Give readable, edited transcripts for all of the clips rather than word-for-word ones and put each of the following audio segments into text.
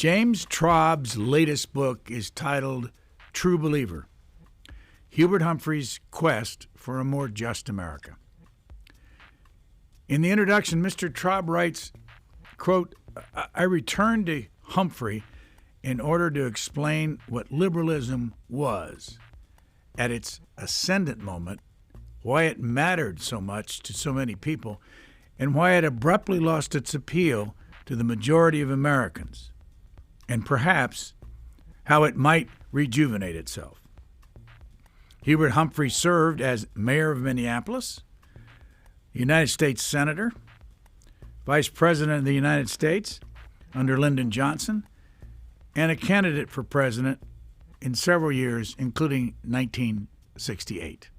James Traub's latest book is titled True Believer, Hubert Humphrey's Quest for a More Just America. In the introduction, Mr. Traub writes, quote, I returned to Humphrey in order to explain what liberalism was at its ascendant moment, why it mattered so much to so many people, and why it abruptly lost its appeal to the majority of Americans, and perhaps how it might rejuvenate itself. Hubert Humphrey served as mayor of Minneapolis, United States Senator, Vice President of the United States under Lyndon Johnson, and a candidate for president in several years, including 1968.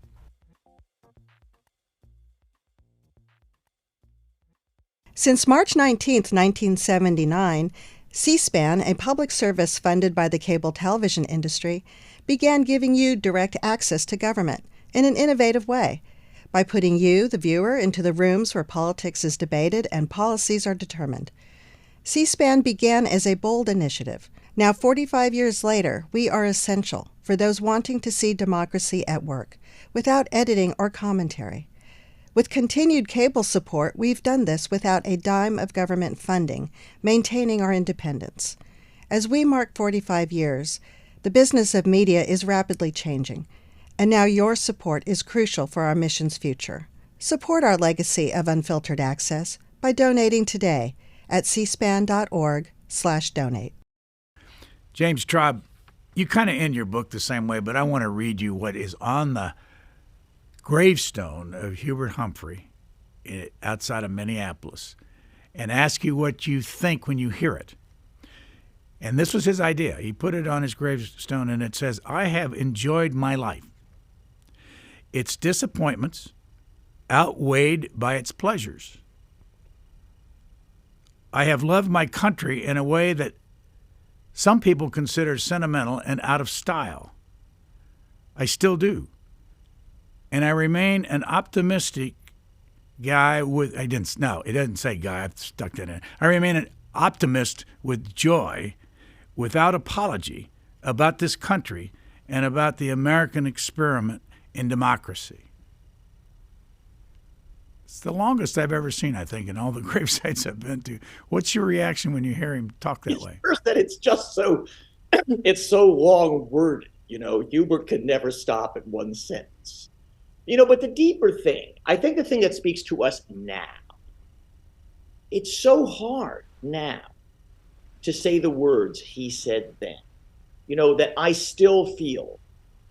Since March 19, 1979, C-SPAN, a public service funded by the cable television industry, began giving you direct access to government in an innovative way by putting you, the viewer, into the rooms where politics is debated and policies are determined. C-SPAN began as a bold initiative. Now, 45 years later, we are essential for those wanting to see democracy at work, without editing or commentary. With continued cable support, we've done this without a dime of government funding, maintaining our independence. As we mark 45 years, the business of media is rapidly changing, and now your support is crucial for our mission's future. Support our legacy of unfiltered access by donating today at cspan.org/donate. James Traub, you kind of end your book the same way, but I want to read you what is on the gravestone of Hubert Humphrey outside of Minneapolis and ask you what you think when you hear it. And this was his idea. He put it on his gravestone, and it says, I have enjoyed my life. Its disappointments outweighed by its pleasures. I have loved my country in a way that some people consider sentimental and out of style. I still do. And I remain an optimistic guy with, it doesn't say guy, I've stuck that in. I remain an optimist with joy, without apology, about this country and about the American experiment in democracy. It's the longest I've ever seen, I think, in all the gravesites I've been to. What's your reaction when you hear him talk that way? First, that it's just so, it's so long worded. Hubert could never stop at one sentence. But the deeper thing, I think the thing that speaks to us now, it's so hard now to say the words he said then, that I still feel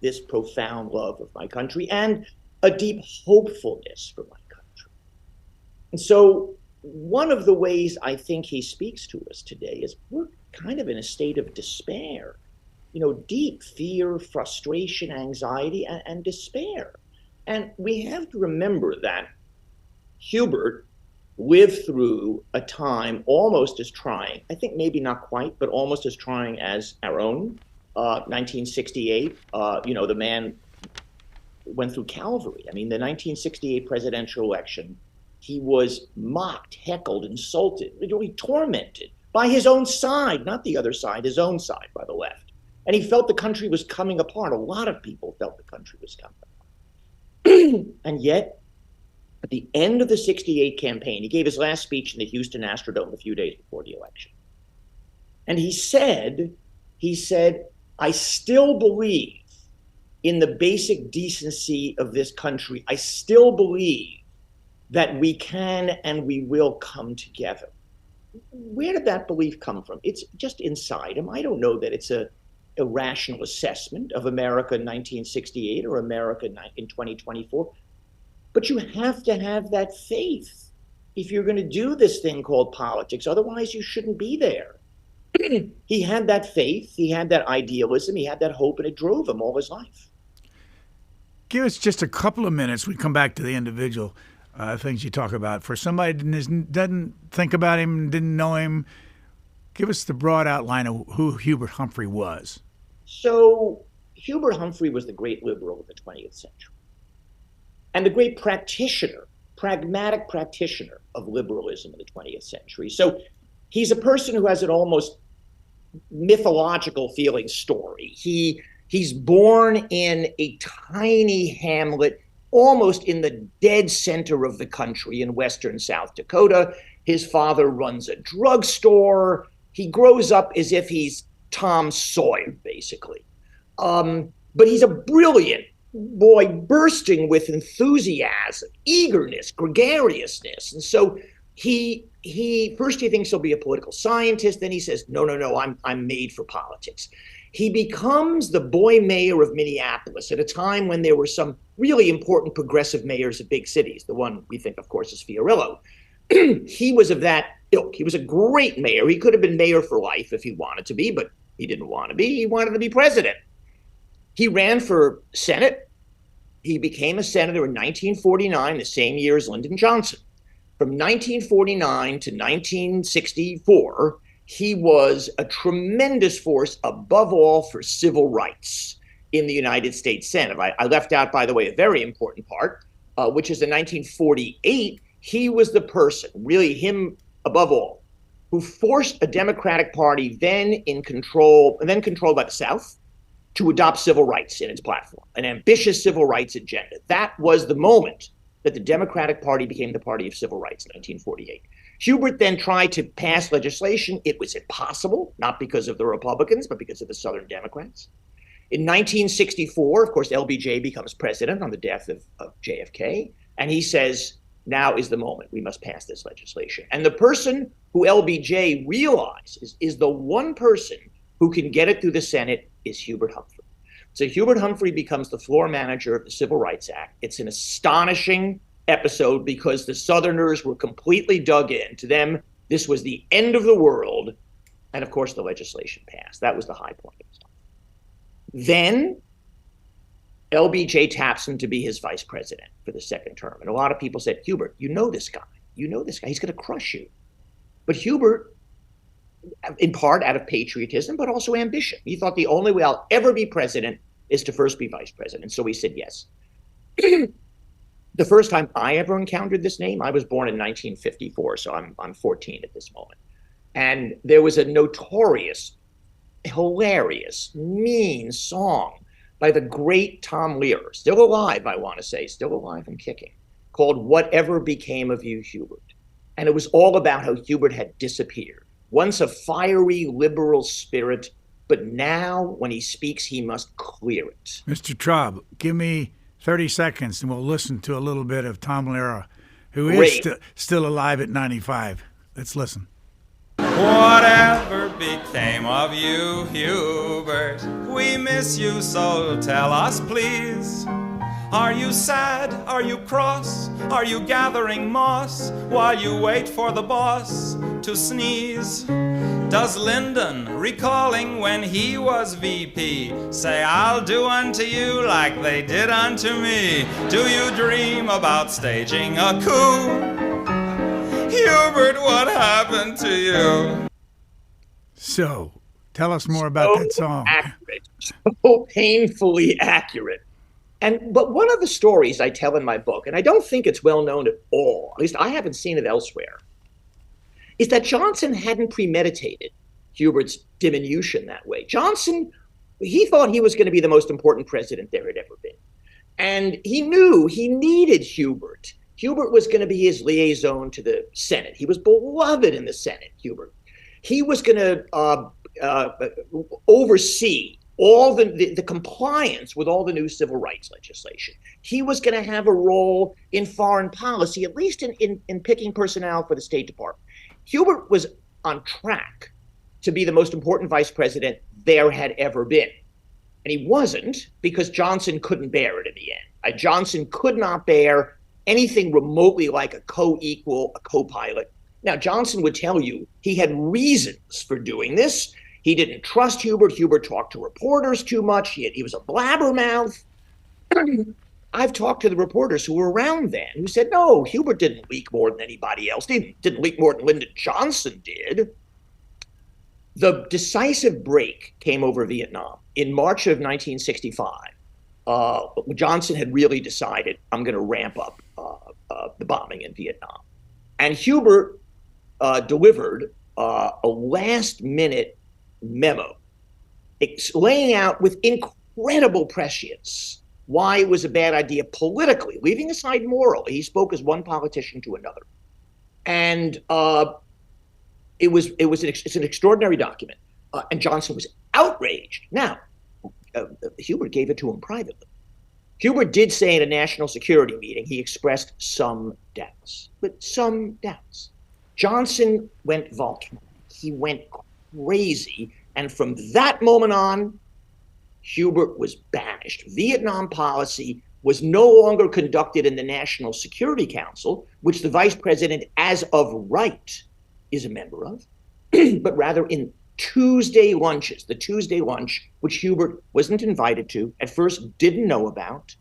this profound love of my country and a deep hopefulness for my country. And so one of the ways I think he speaks to us today is we're kind of in a state of despair, deep fear, frustration, anxiety, and despair. And we have to remember that Hubert lived through a time almost as trying, I think maybe not quite, but almost as trying as our own, 1968. The man went through Calvary. The 1968 presidential election, he was mocked, heckled, insulted, literally tormented by his own side, not the other side, his own side by the left. And he felt the country was coming apart. A lot of people felt the country was coming apart. And yet, at the end of the 68 campaign, he gave his last speech in the Houston Astrodome a few days before the election. And he said, I still believe in the basic decency of this country. I still believe that we can and we will come together. Where did that belief come from? It's just inside him. I don't know that it's a rational assessment of America in 1968 or America in 2024. But you have to have that faith if you're going to do this thing called politics. Otherwise, you shouldn't be there. He had that faith, he had that idealism, he had that hope, and it drove him all his life. Give us just a couple of minutes. We come back to the individual things you talk about. For somebody that doesn't think about him, didn't know him, give us the broad outline of who Hubert Humphrey was. So Hubert Humphrey was the great liberal of the 20th century and the great practitioner, pragmatic practitioner of liberalism in the 20th century. So he's a person who has an almost mythological feeling story. He's born in a tiny hamlet, almost in the dead center of the country in western South Dakota. His father runs a drugstore. He grows up as if he's Tom Sawyer, basically. But he's a brilliant boy, bursting with enthusiasm, eagerness, gregariousness. And so he first he thinks he'll be a political scientist. Then he says, no, I'm made for politics. He becomes the boy mayor of Minneapolis at a time when there were some really important progressive mayors of big cities. The one we think, of course, is Fiorillo. He was of that ilk. He was a great mayor. He could have been mayor for life if he wanted to be, but he didn't want to be. He wanted to be president. He ran for Senate. He became a senator in 1949, the same year as Lyndon Johnson. From 1949 to 1964, he was a tremendous force, above all, for civil rights in the United States Senate. I left out, by the way, a very important part, which is in 1948, he was the person, really him above all, who forced a Democratic Party then controlled by the South, to adopt civil rights in its platform, an ambitious civil rights agenda. That was the moment that the Democratic Party became the party of civil rights in 1948. Hubert then tried to pass legislation. It was impossible, not because of the Republicans, but because of the Southern Democrats. In 1964, of course, LBJ becomes president on the death of JFK, and he says, now is the moment. We must pass this legislation. And the person who LBJ realizes is the one person who can get it through the Senate is Hubert Humphrey. So Hubert Humphrey becomes the floor manager of the Civil Rights Act. It's an astonishing episode because the Southerners were completely dug in. To them, this was the end of the world. And of course, the legislation passed. That was the high point of stuff. Then LBJ taps him to be his vice president for the second term. And a lot of people said, Hubert, you know this guy. You know this guy. He's going to crush you. But Hubert, in part out of patriotism, but also ambition. He thought the only way I'll ever be president is to first be vice president. So he said yes. The first time I ever encountered this name, I was born in 1954, so I'm 14 at this moment. And there was a notorious, hilarious, mean song by the great Tom Lehrer, still alive, I want to say, still alive and kicking, called Whatever Became of You, Hubert. And it was all about how Hubert had disappeared. Once a fiery liberal spirit, but now when he speaks, he must clear it. Mr. Traub, give me 30 seconds and we'll listen to a little bit of Tom Lehrer, who Great. is still alive at 95. Let's listen. Whatever became of you, Hubert? We miss you, so tell us, please. Are you sad? Are you cross? Are you gathering moss while you wait for the boss to sneeze? Does Lyndon, recalling when he was VP, say, I'll do unto you like they did unto me? Do you dream about staging a coup? Hubert, what happened to you? So, tell us more about that song. Accurate, so painfully accurate. But one of the stories I tell in my book, and I don't think it's well known at all, at least I haven't seen it elsewhere, is that Johnson hadn't premeditated Hubert's diminution that way. Johnson, he thought he was going to be the most important president there had ever been. And he knew he needed Hubert. Hubert was going to be his liaison to the Senate. He was beloved in the Senate, Hubert. He was going to oversee all the compliance with all the new civil rights legislation. He was going to have a role in foreign policy, at least in picking personnel for the State Department. Hubert was on track to be the most important vice president there had ever been. And he wasn't, because Johnson couldn't bear it in the end. Johnson could not bear anything remotely like a co-equal, a co-pilot. Now, Johnson would tell you he had reasons for doing this. He didn't trust Hubert. Hubert talked to reporters too much. He was a blabbermouth. I've talked to the reporters who were around then who said, no, Hubert didn't leak more than anybody else. He didn't leak more than Lyndon Johnson did. The decisive break came over Vietnam. In March of 1965, Johnson had really decided, I'm going to ramp up the bombing in Vietnam. And Hubert delivered a last-minute memo laying out with incredible prescience why it was a bad idea politically, leaving aside morally. He spoke as one politician to another. And it's an extraordinary document. And Johnson was outraged. Now, Hubert gave it to him privately. Hubert did say in a national security meeting, he expressed some doubts, but some doubts. Johnson went volcanic. He went crazy. And from that moment on, Hubert was banished. Vietnam policy was no longer conducted in the National Security Council, which the vice president, as of right, is a member of, but rather in Tuesday lunches, the Tuesday lunch, which Hubert wasn't invited to, at first didn't know about,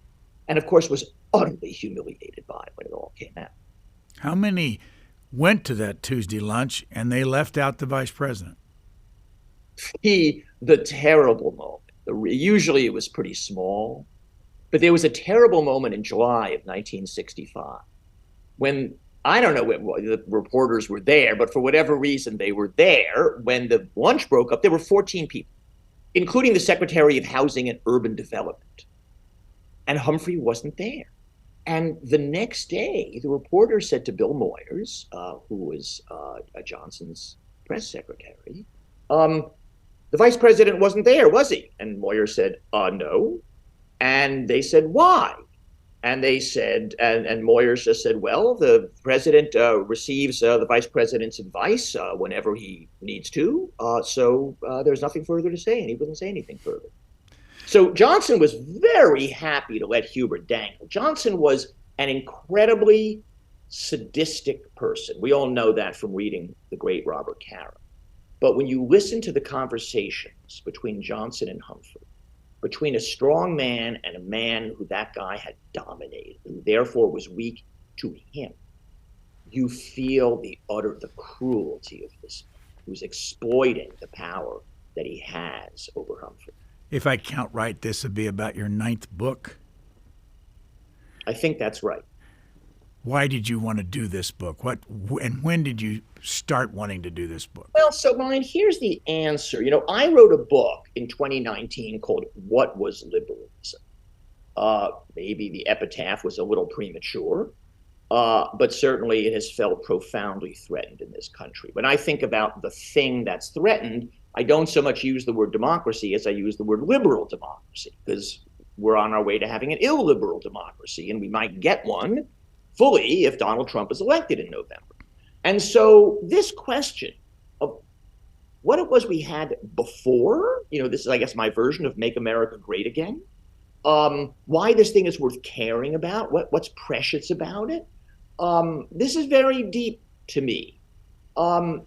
and of course was utterly humiliated by when it all came out. How many went to that Tuesday lunch and they left out the vice president? The terrible moment. Usually it was pretty small, but there was a terrible moment in July of 1965 when, I don't know what the reporters were there, but for whatever reason they were there. When the lunch broke up, there were 14 people, including the Secretary of Housing and Urban Development. And Humphrey wasn't there. And the next day, the reporter said to Bill Moyers, who was Johnson's press secretary, the vice president wasn't there, was he? And Moyers said, no. And they said, why? And they said, and Moyers just said, well, the president receives the vice president's advice whenever he needs to. So there's nothing further to say, and he wouldn't say anything further. So Johnson was very happy to let Hubert dangle. Johnson was an incredibly sadistic person. We all know that from reading the great Robert Caro. But when you listen to the conversations between Johnson and Humphrey, between a strong man and a man who that guy had dominated, who therefore was weak to him, you feel the cruelty of this man who's exploiting the power that he has over Humphrey. If I count right, this would be about your 9th book. I think that's right. Why did you want to do this book? And when did you start wanting to do this book? Well, so Ryan, here's the answer. I wrote a book in 2019 called What Was Liberalism? Maybe the epitaph was a little premature, but certainly it has felt profoundly threatened in this country. When I think about the thing that's threatened, I don't so much use the word democracy as I use the word liberal democracy, because we're on our way to having an illiberal democracy, and we might get one fully if Donald Trump is elected in November. And so this question of what it was we had before, this is, I guess, my version of Make America Great Again, why this thing is worth caring about, what's precious about it, this is very deep to me. Your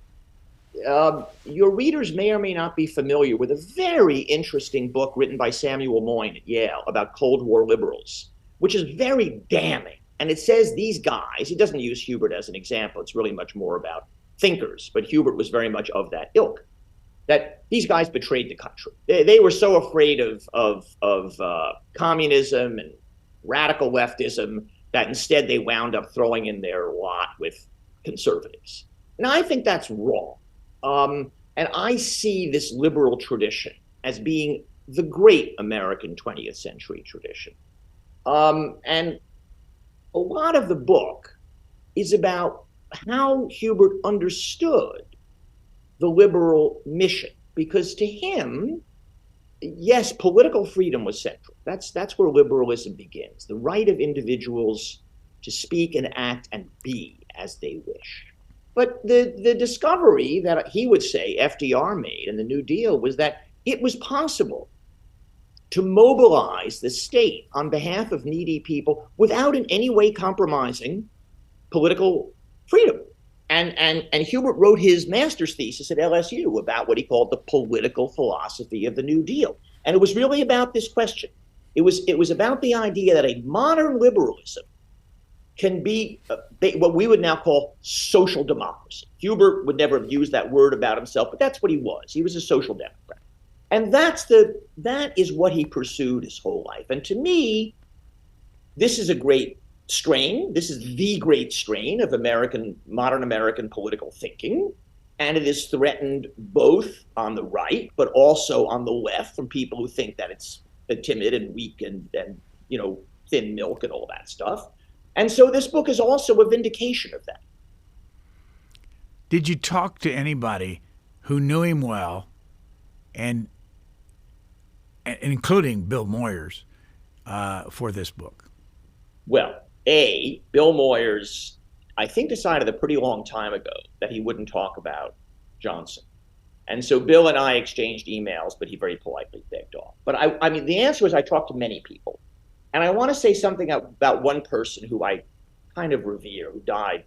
readers may or may not be familiar with a very interesting book written by Samuel Moyn at Yale about Cold War liberals, which is very damning. And it says these guys, he doesn't use Hubert as an example, it's really much more about thinkers, but Hubert was very much of that ilk, that these guys betrayed the country. They were so afraid of communism and radical leftism that instead they wound up throwing in their lot with conservatives. Now, I think that's wrong. And I see this liberal tradition as being the great American 20th century tradition. And a lot of the book is about how Hubert understood the liberal mission, because to him, yes, political freedom was central. That's where liberalism begins, the right of individuals to speak and act and be as they wish. But the discovery that he would say FDR made in the New Deal was that it was possible to mobilize the state on behalf of needy people without in any way compromising political freedom. And Hubert wrote his master's thesis at LSU about what he called the political philosophy of the New Deal. And it was really about this question. It was about the idea that a modern liberalism can be what we would now call social democracy. Hubert would never have used that word about himself, but that's what he was. He was a social democrat. And that is what he pursued his whole life. And to me, this is a great strain. This is the great strain of modern American political thinking. And it is threatened both on the right, but also on the left from people who think that it's timid and weak and thin milk and all that stuff. And so this book is also a vindication of that. Did you talk to anybody who knew him well, and including Bill Moyers, for this book? Well, Bill Moyers, I think, decided a pretty long time ago that he wouldn't talk about Johnson. And so Bill and I exchanged emails, but he very politely begged off. But I mean, the answer is I talked to many people. And I want to say something about one person who I kind of revere, who died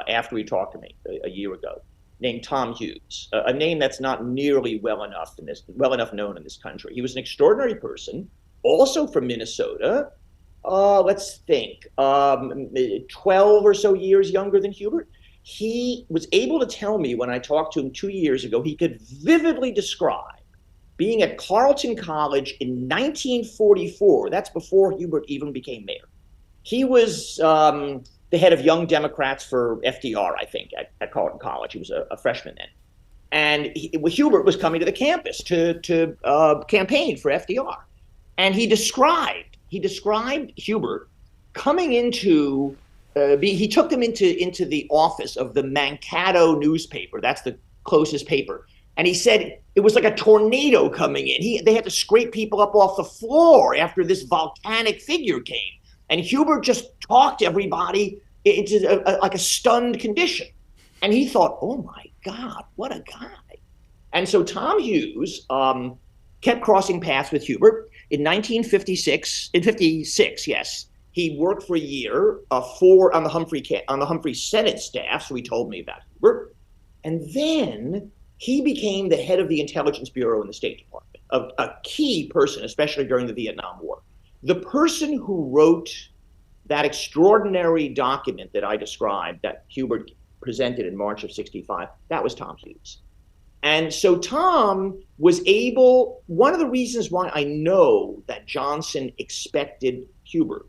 after he talked to me a year ago, named Tom Hughes, a name that's not nearly well enough known in this country. He was an extraordinary person, also from Minnesota. Let's think, 12 or so years younger than Hubert. He was able to tell me when I talked to him 2 years ago, he could vividly describe being at Carleton College in 1944. That's before Hubert even became mayor. He was the head of Young Democrats for FDR, I think, at Carleton College. He was a freshman then. And Hubert was coming to the campus to campaign for FDR. And he described Hubert coming into, he took them into the office of the Mankato newspaper. That's the closest paper. And he said it was like a tornado coming in. They had to scrape people up off the floor after this volcanic figure came. And Hubert just talked everybody into like a stunned condition. And he thought, oh my God, what a guy. And so Tom Hughes kept crossing paths with Hubert. In 1956, yes, he worked for a year on the Humphrey Senate staff, so he told me about Hubert. And then he became the head of the Intelligence Bureau in the State Department, a key person, especially during the Vietnam War. The person who wrote that extraordinary document that I described that Hubert presented in March of '65, that was Tom Hughes. And so Tom was able, one of the reasons why I know that Johnson expected Hubert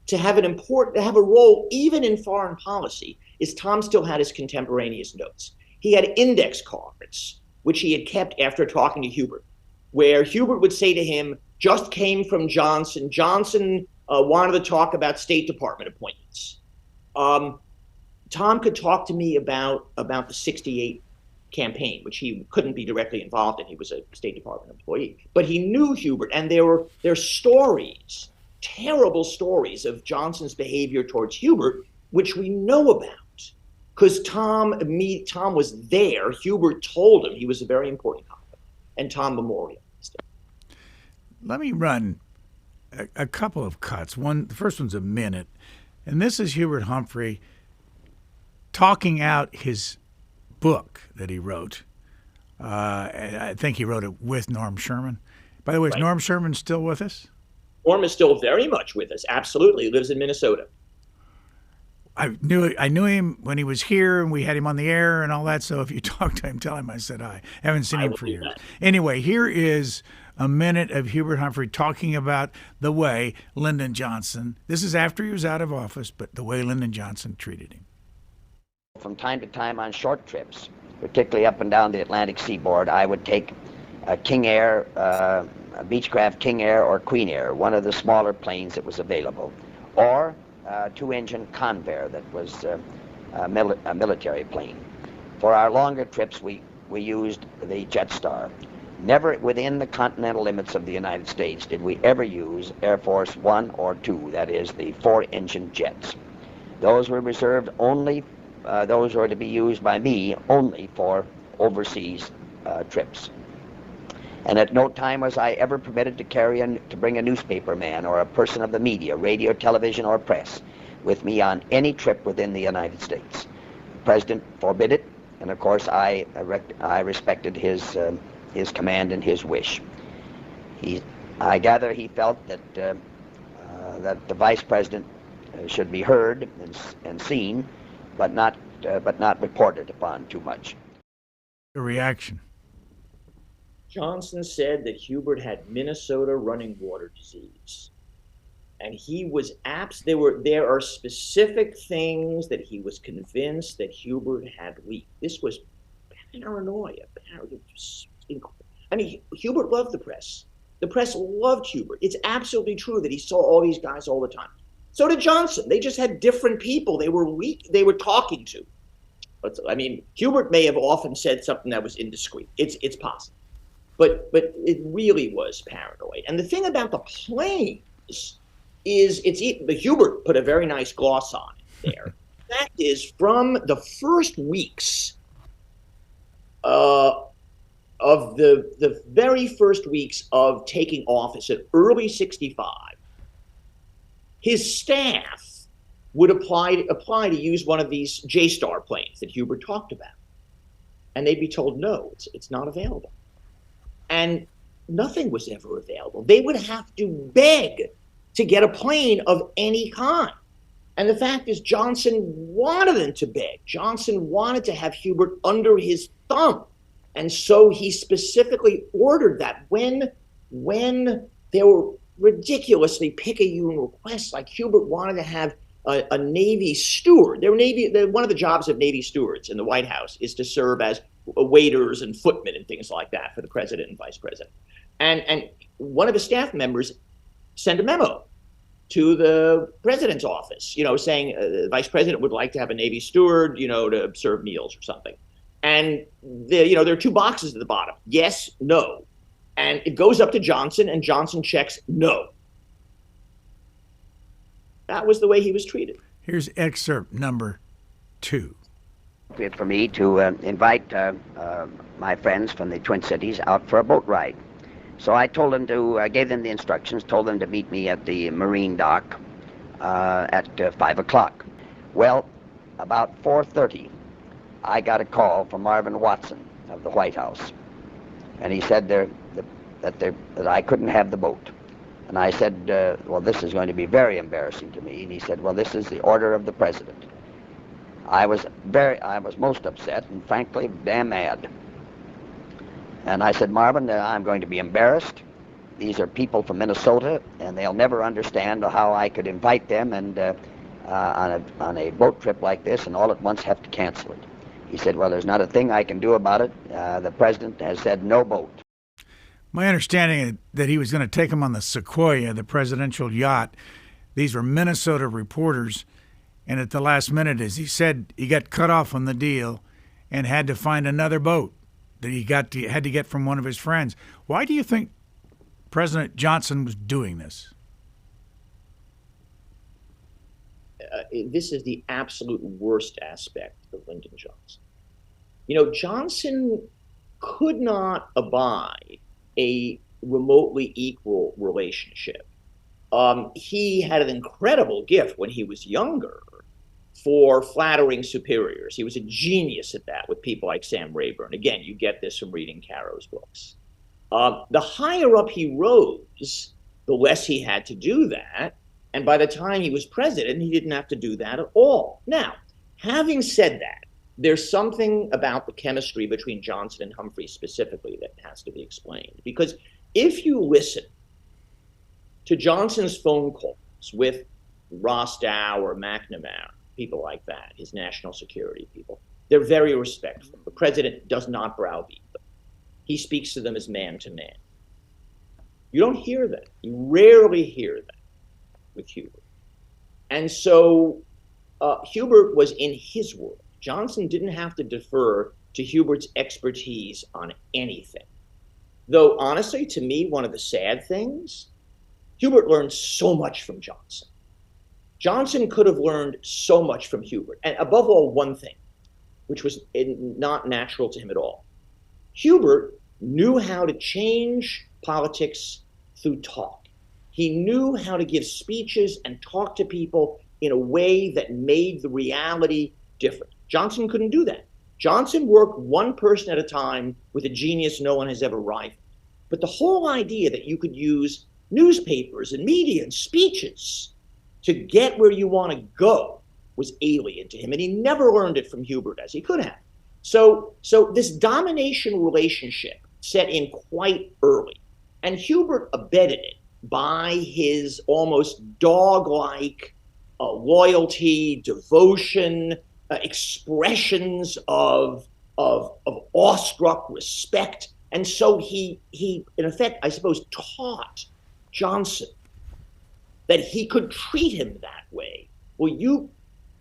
to have a role even in foreign policy is Tom still had his contemporaneous notes. He had index cards, which he had kept after talking to Hubert, where Hubert would say to him, just came from Johnson. Johnson wanted to talk about State Department appointments. Tom could talk to me about the '68 campaign, which he couldn't be directly involved in. He was a State Department employee. But he knew Hubert, and there's stories, terrible stories of Johnson's behavior towards Hubert, which we know about. Because Tom was there. Hubert told him he was a very important confidant, and Tom memorialized it. Let me run a couple of cuts. The first one's a minute, and this is Hubert Humphrey talking out his book that he wrote. I think he wrote it with Norm Sherman. By the way, is Norm Sherman still with us? Norm is still very much with us. Absolutely. He lives in Minnesota. I knew him when he was here, and we had him on the air and all that. So if you talk to him, tell him I said hi. Haven't seen him for years. Anyway, here is a minute of Hubert Humphrey talking about the way Lyndon Johnson, this is after he was out of office, but the way Lyndon Johnson treated him. From time to time on short trips, particularly up and down the Atlantic seaboard, I would take a King Air, a Beechcraft King Air or Queen Air, one of the smaller planes that was available, or a two-engine Convair that was a military plane. For our longer trips, we used the Jetstar. Never within the continental limits of the United States did we ever use Air Force One or Two, that is the four-engine jets. Those were reserved only, those were to be used by me only for overseas trips. And at no time was I ever permitted to bring a newspaper man or a person of the media, radio, television, or press, with me on any trip within the United States. The President forbid it, and of course I respected his command and his wish. I gather he felt that that the Vice President should be heard and seen, but not reported upon too much. The reaction. Johnson said that Hubert had Minnesota running water disease. And he was there are specific things that he was convinced that Hubert had leaked. This was paranoia. I mean, Hubert loved the press. The press loved Hubert. It's absolutely true that he saw all these guys all the time. So did Johnson. They just had different people they were talking to. But I mean, Hubert may have often said something that was indiscreet. It's possible. But it really was paranoid. And the thing about the planes is the Hubert put a very nice gloss on it there. That is from the first weeks of the very first weeks of taking office in early 65, his staff would apply to use one of these J-Star planes that Hubert talked about. And they'd be told, no, it's not available. And nothing was ever available. They would have to beg to get a plane of any kind. And the fact is, Johnson wanted them to beg. Johnson wanted to have Hubert under his thumb. And so he specifically ordered that when there were ridiculously picayune requests, like Hubert wanted to have a Navy steward. One of the jobs of Navy stewards in the White House is to serve as waiters and footmen and things like that for the president and vice president. And one of his staff members sent a memo to the president's office, saying the vice president would like to have a Navy steward, to serve meals or something. And there are two boxes at the bottom, yes, no. And it goes up to Johnson, and Johnson checks no. That was the way he was treated. Here's excerpt number 2. For me to invite my friends from the Twin Cities out for a boat ride. So I told them gave them the instructions, told them to meet me at the marine dock at 5 o'clock. Well, about 4:30, I got a call from Marvin Watson of the White House. And he said that I couldn't have the boat. And I said, well, this is going to be very embarrassing to me. And he said, well, this is the order of the president. I was most upset and frankly damn mad. And I said, Marvin, I'm going to be embarrassed. These are people from Minnesota, and they'll never understand how I could invite them and on a boat trip like this and all at once have to cancel it. He said, well, there's not a thing I can do about it. The president has said no boat. My understanding is that he was going to take him on the Sequoia, the presidential yacht. These were Minnesota reporters. And at the last minute, as he said, he got cut off on the deal and had to find another boat that he had to get from one of his friends. Why do you think President Johnson was doing this? This is the absolute worst aspect of Lyndon Johnson. Johnson could not abide a remotely equal relationship. He had an incredible gift when he was younger for flattering superiors. He was a genius at that with people like Sam Rayburn. Again, you get this from reading Caro's books. The higher up he rose, the less he had to do that. And by the time he was president, he didn't have to do that at all. Now, having said that, there's something about the chemistry between Johnson and Humphrey specifically that has to be explained. Because if you listen to Johnson's phone calls with Rostow or McNamara, people like that, his national security people, they're very respectful. The president does not browbeat them. He speaks to them as man to man. You don't hear that. You rarely hear that with Hubert. And so Hubert was in his world. Johnson didn't have to defer to Hubert's expertise on anything. Though, honestly, to me, one of the sad things, Hubert learned so much from Johnson. Johnson could have learned so much from Hubert. And above all, one thing, which was not natural to him at all. Hubert knew how to change politics through talk. He knew how to give speeches and talk to people in a way that made the reality different. Johnson couldn't do that. Johnson worked one person at a time with a genius no one has ever rivaled. But the whole idea that you could use newspapers and media and speeches to get where you want to go was alien to him, and he never learned it from Hubert as he could have. So this domination relationship set in quite early, and Hubert abetted it by his almost dog-like loyalty, devotion, expressions of awestruck respect. And so he, in effect, I suppose, taught Johnson that he could treat him that way. Well,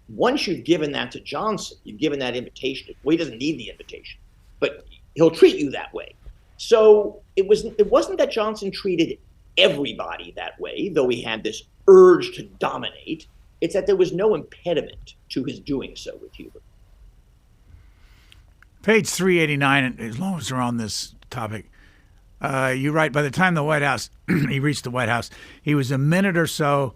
once you've given that to Johnson, you've given that invitation. Well, he doesn't need the invitation, but he'll treat you that way. So it wasn't that Johnson treated everybody that way, though he had this urge to dominate. It's that there was no impediment to his doing so with Hubert. Page 389, as long as we're on this topic, you write, by the time he reached the White House, he was a minute or so,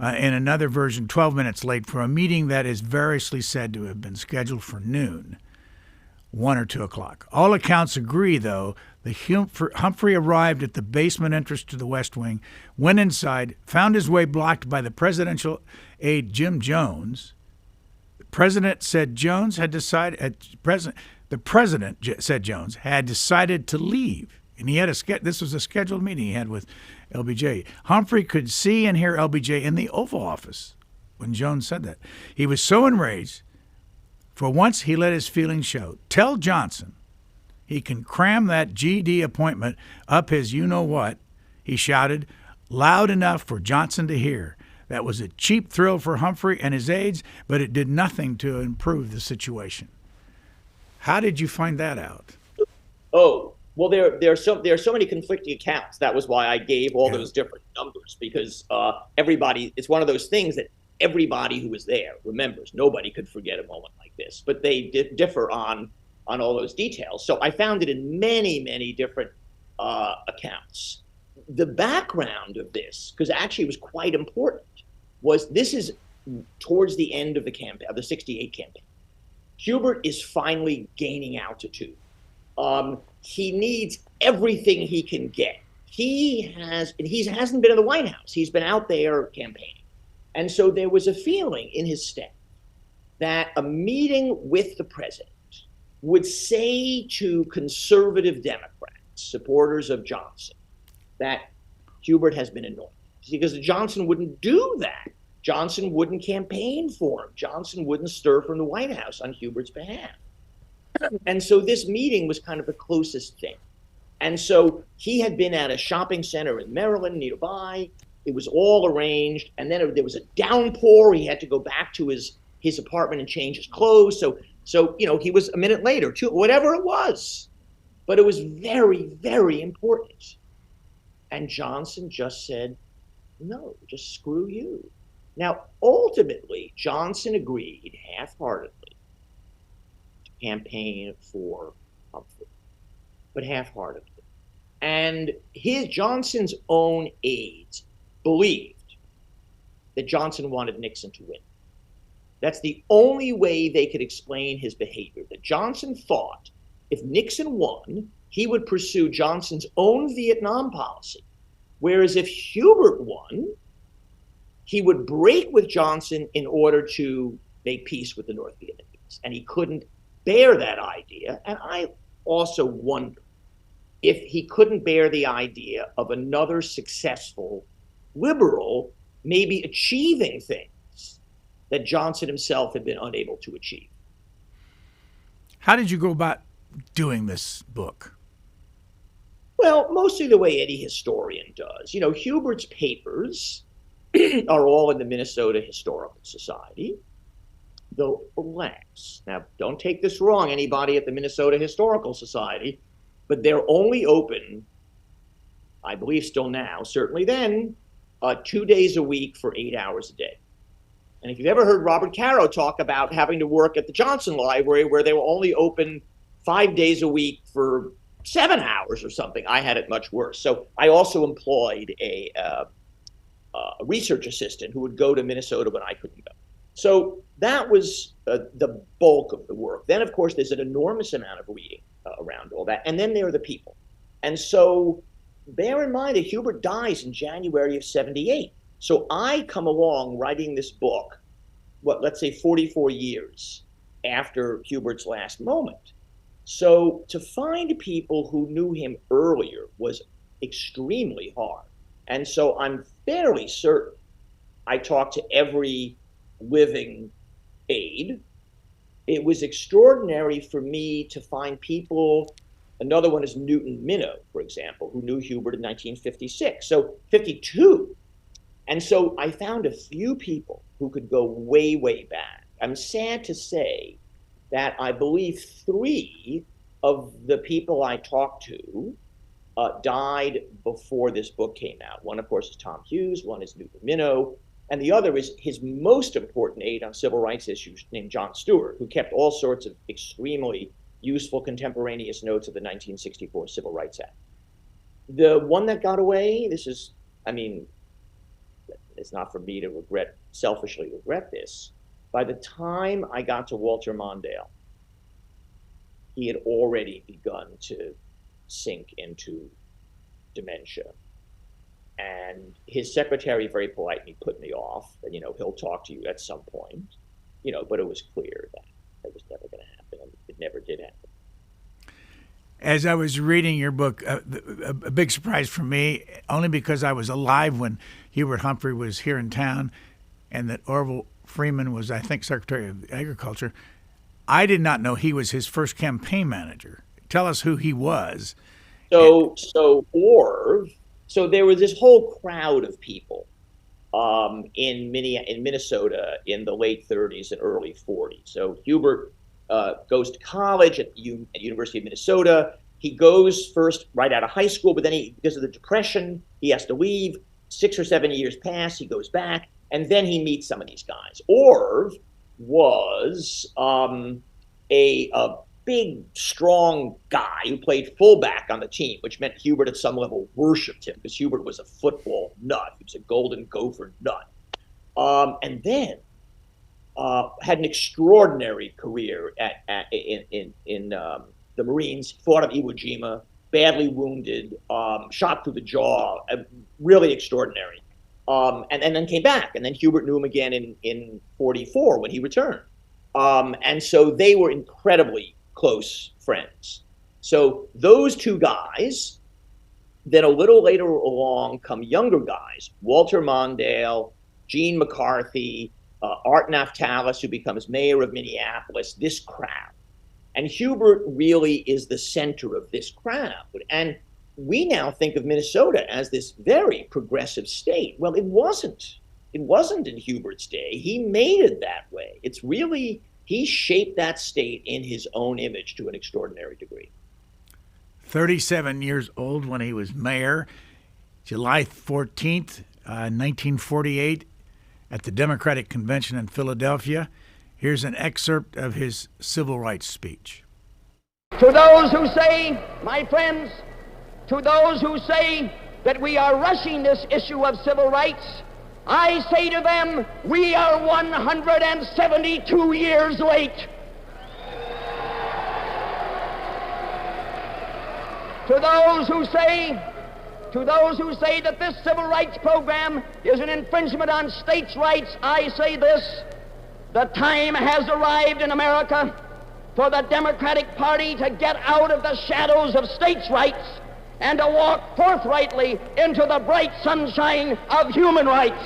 in another version, 12 minutes late for a meeting that is variously said to have been scheduled for noon, 1 or 2 o'clock. All accounts agree, though, that Humphrey arrived at the basement entrance to the West Wing, went inside, found his way blocked by the presidential aide Jim Jones. The president said Jones had decided. The president said Jones had decided to leave, and he had this was a scheduled meeting he had with LBJ. Humphrey could see and hear LBJ in the Oval Office when Jones said that. He was so enraged. For once, he let his feelings show. Tell Johnson he can cram that GD appointment up his you-know-what, he shouted, loud enough for Johnson to hear. That was a cheap thrill for Humphrey and his aides, but it did nothing to improve the situation. How did you find that out? Oh, well, there are so many conflicting accounts. That was why I gave all those different numbers, because everybody, it's one of those things that everybody who was there remembers. Nobody could forget a moment like this, but they differ on all those details. So I found it in many, many different accounts. The background of this, because actually it was quite important, was this is towards the end of the campaign, of the 68 campaign. Hubert is finally gaining altitude. He needs everything he can get. He hasn't been in the White House. He's been out there campaigning. And so there was a feeling in his staff that a meeting with the president would say to conservative Democrats, supporters of Johnson, that Hubert has been anointed. Because Johnson wouldn't do that. Johnson wouldn't campaign for him. Johnson wouldn't stir from the White House on Hubert's behalf. And so this meeting was kind of the closest thing. And so he had been at a shopping center in Maryland nearby. It was all arranged. And then there was a downpour. He had to go back to his apartment and change his clothes. So he was a minute later, whatever it was. But it was very, very important. And Johnson just said, no, just screw you. Now, ultimately, Johnson agreed half-heartedly to campaign for Humphrey, but half-heartedly. And Johnson's own aides believed that Johnson wanted Nixon to win. That's the only way they could explain his behavior, that Johnson thought if Nixon won, he would pursue Johnson's own Vietnam policy. Whereas if Hubert won, he would break with Johnson in order to make peace with the North Vietnamese. And he couldn't bear that idea. And I also wonder if he couldn't bear the idea of another successful liberal maybe achieving things that Johnson himself had been unable to achieve. How did you go about doing this book? Well, mostly the way any historian does. Hubert's papers are all in the Minnesota Historical Society, though, alas, now don't take this wrong, anybody at the Minnesota Historical Society, but they're only open, I believe still now, certainly then, 2 days a week for 8 hours a day. And if you've ever heard Robert Caro talk about having to work at the Johnson Library where they were only open 5 days a week for 7 hours or something, I had it much worse. So I also employed a research assistant who would go to Minnesota when I couldn't go. So that was the bulk of the work. Then, of course, there's an enormous amount of reading around all that. And then there are the people. And so bear in mind that Hubert dies in January of 78. So I come along writing this book, let's say 44 years after Hubert's last moment. So to find people who knew him earlier was extremely hard. And so I'm fairly certain I talked to every living aide. It was extraordinary for me to find people. Another one is Newton Minnow, for example, who knew Hubert in 1956, so 52. And so I found a few people who could go way, way back. I'm sad to say that I believe 3 of the people I talked to died before this book came out. One, of course, is Tom Hughes, one is Newton Minnow, and the other is his most important aide on civil rights issues named John Stewart, who kept all sorts of extremely useful contemporaneous notes of the 1964 Civil Rights Act. The one that got away, this is, I mean, it's not for me to selfishly regret this. By the time I got to Walter Mondale, he had already begun to sink into dementia. And his secretary very politely put me off, and, he'll talk to you at some point, but it was clear that it was never going to happen, and it never did happen. As I was reading your book, a big surprise for me, only because I was alive when Hubert Humphrey was here in town, and that Orville Freeman was, I think, Secretary of Agriculture. I did not know he was his first campaign manager. Tell us who he was. So there was this whole crowd of people in Minnesota in the late 30s and early 40s. So Hubert goes to college at the University of Minnesota. He goes first right out of high school, but then because of the Depression, he has to leave. 6 or 7 years pass, he goes back, and then he meets some of these guys. Orv was a big, strong guy who played fullback on the team, which meant Hubert at some level worshipped him because Hubert was a football nut. He was a Golden Gopher nut. And then had an extraordinary career in the Marines, fought at Iwo Jima, badly wounded, shot through the jaw, really extraordinary. And then came back. And then Hubert knew him again in 44 when he returned. And so they were incredibly close friends. So those 2 guys, then a little later along come younger guys, Walter Mondale, Gene McCarthy, Art Naftalis, who becomes mayor of Minneapolis, this crowd. And Hubert really is the center of this crowd. And we now think of Minnesota as this very progressive state. Well, it wasn't. It wasn't in Hubert's day. He made it that way. It's really, he shaped that state in his own image to an extraordinary degree. 37 years old when he was mayor, July 14th, 1948, at the Democratic Convention in Philadelphia. Here's an excerpt of his civil rights speech. To those who say, my friends, to those who say that we are rushing this issue of civil rights, I say to them, we are 172 years late. To those who say that this civil rights program is an infringement on states' rights, I say this: the time has arrived in America for the Democratic Party to get out of the shadows of states' rights and to walk forthrightly into the bright sunshine of human rights.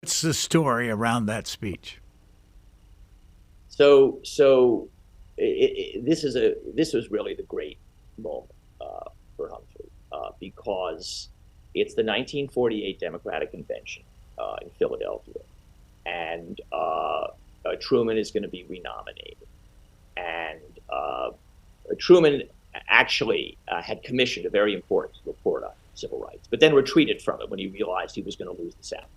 What's the story around that speech? So this was really the great moment for Humphrey because it's the 1948 Democratic Convention in Philadelphia, and Truman is going to be renominated, and Truman actually had commissioned a very important report on civil rights, but then retreated from it when he realized he was going to lose the South.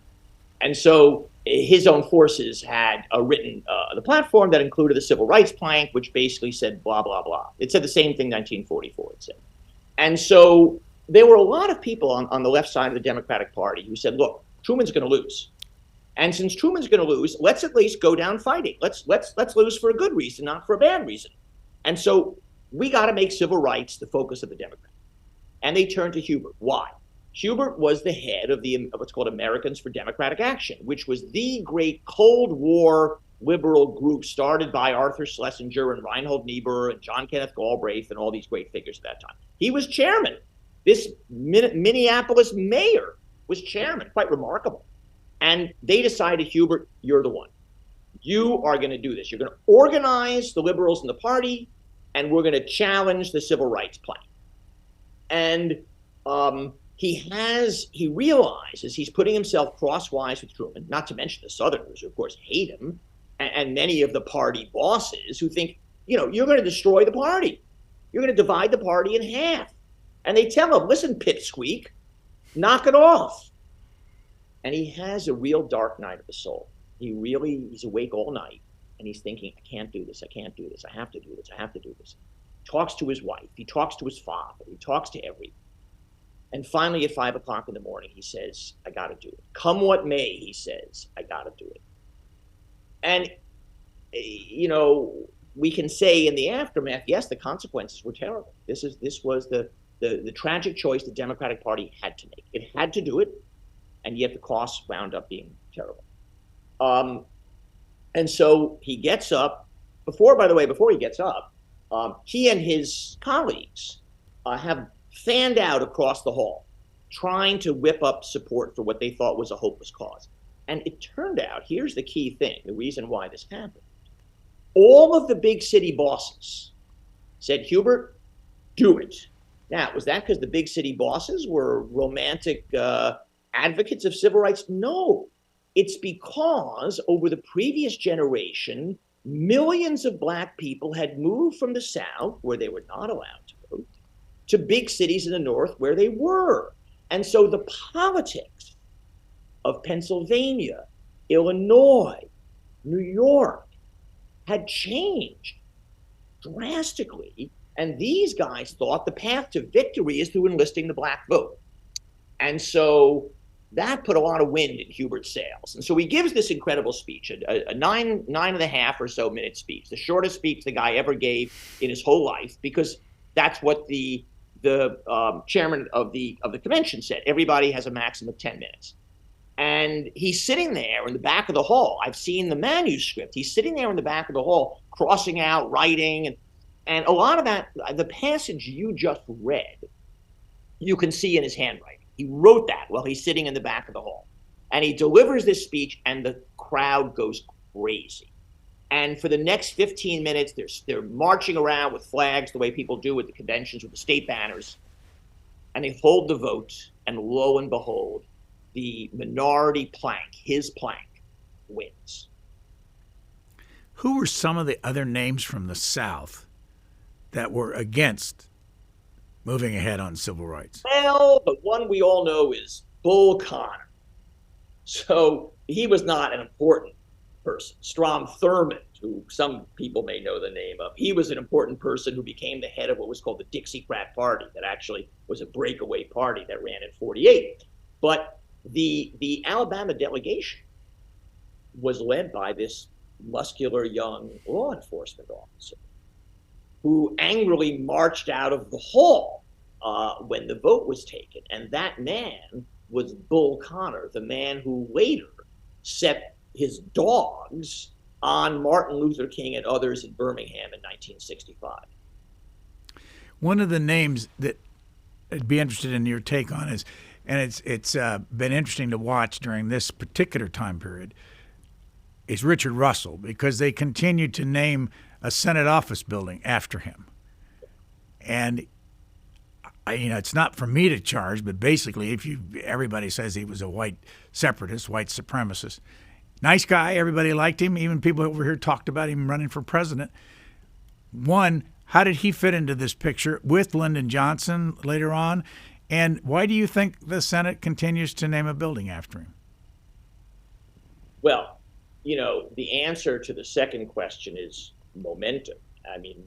And so his own forces had written the platform that included the civil rights plank, which basically said blah, blah, blah. It said the same thing 1944 it said. And so there were a lot of people on the left side of the Democratic Party who said, look, Truman's going to lose. And since Truman's going to lose, let's at least go down fighting. Let's lose for a good reason, not for a bad reason. And so we got to make civil rights the focus of the Democrats. And they turned to Hubert. Why? Hubert was the head of what's called Americans for Democratic Action, which was the great Cold War liberal group started by Arthur Schlesinger and Reinhold Niebuhr and John Kenneth Galbraith and all these great figures at that time. He was chairman. This Minneapolis mayor was chairman, quite remarkable. And they decided, Hubert, you're the one. You are going to do this. You're going to organize the liberals in the party, and we're going to challenge the civil rights plan. And he realizes he's putting himself crosswise with Truman, not to mention the Southerners, who of course hate him, and many of the party bosses who think, you're going to destroy the party. You're going to divide the party in half. And they tell him, listen, pipsqueak, knock it off. And he has a real dark night of the soul. He's awake all night, and he's thinking, I can't do this, I can't do this, I have to do this, I have to do this. Talks to his wife, he talks to his father, he talks to everyone. And finally, at 5 o'clock in the morning, he says, I got to do it. Come what may, he says, I got to do it. And, we can say in the aftermath, yes, the consequences were terrible. This was the tragic choice the Democratic Party had to make. It had to do it, and yet the costs wound up being terrible. And so he gets up. Before he gets up, he and his colleagues have fanned out across the hall, trying to whip up support for what they thought was a hopeless cause. And it turned out, here's the key thing, the reason why this happened. All of the big city bosses said, Hubert, do it. Now, was that because the big city bosses were romantic advocates of civil rights? No. It's because over the previous generation, millions of black people had moved from the South, where they were not allowed to vote, to big cities in the North where they were. And so the politics of Pennsylvania, Illinois, New York had changed drastically. And these guys thought the path to victory is through enlisting the black vote. And so that put a lot of wind in Hubert's sails. And so he gives this incredible speech, a nine and a half or so minute speech, the shortest speech the guy ever gave in his whole life, because that's what the chairman of the convention said. Everybody has a maximum of 10 minutes. And he's sitting there in the back of the hall. I've seen the manuscript. He's sitting there in the back of the hall, crossing out, writing, and a lot of that, the passage you just read, you can see in his handwriting. He wrote that while he's sitting in the back of the hall. And he delivers this speech, and the crowd goes crazy. And for the next 15 minutes, they're marching around with flags the way people do at the conventions with the state banners. And they hold the vote, and lo and behold, the minority plank, his plank, wins. Who were some of the other names from the South that were against moving ahead on civil rights? Well, the one we all know is Bull Connor. So he was not an important person. Strom Thurmond, who some people may know the name of, he was an important person who became the head of what was called the Dixiecrat Party, that actually was a breakaway party that ran in 48. But the Alabama delegation was led by this muscular young law enforcement officer who angrily marched out of the hall when the vote was taken. And that man was Bull Connor, the man who later set his dogs on Martin Luther King and others in Birmingham in 1965. One of the names that I'd be interested in your take on is, and it's been interesting to watch during this particular time period, is Richard Russell, because they continue to name a Senate office building after him. And it's not for me to charge, but basically, everybody says he was a white separatist, white supremacist. Nice guy, everybody liked him. Even people over here talked about him running for president. One, how did he fit into this picture with Lyndon Johnson later on? And why do you think the Senate continues to name a building after him? Well, the answer to the second question is momentum. I mean,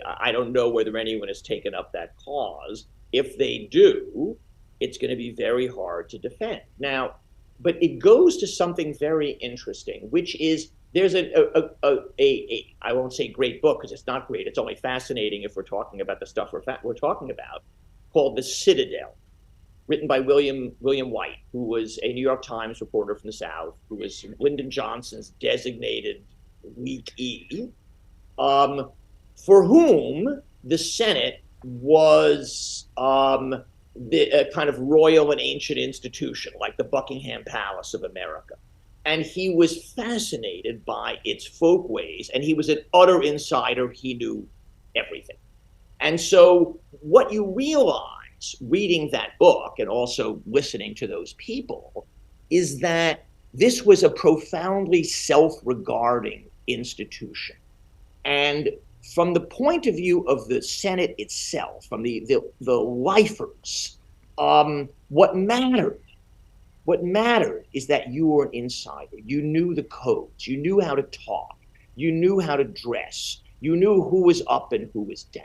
I don't know whether anyone has taken up that cause. If they do, it's going to be very hard to defend. Now, but it goes to something very interesting, which is there's I won't say great book because it's not great. It's only fascinating if we're talking about the stuff we're talking about, called The Citadel, written by William White, who was a New York Times reporter from the South, who was Lyndon Johnson's designated weak E, for whom the Senate was a kind of royal and ancient institution, like the Buckingham Palace of America. And he was fascinated by its folkways, and he was an utter insider. He knew everything. And so what you realize reading that book and also listening to those people is that this was a profoundly self-regarding institution. And from the point of view of the Senate itself, from the lifers, what mattered is that you were an insider. You knew the codes. You knew how to talk. You knew how to dress. You knew who was up and who was down.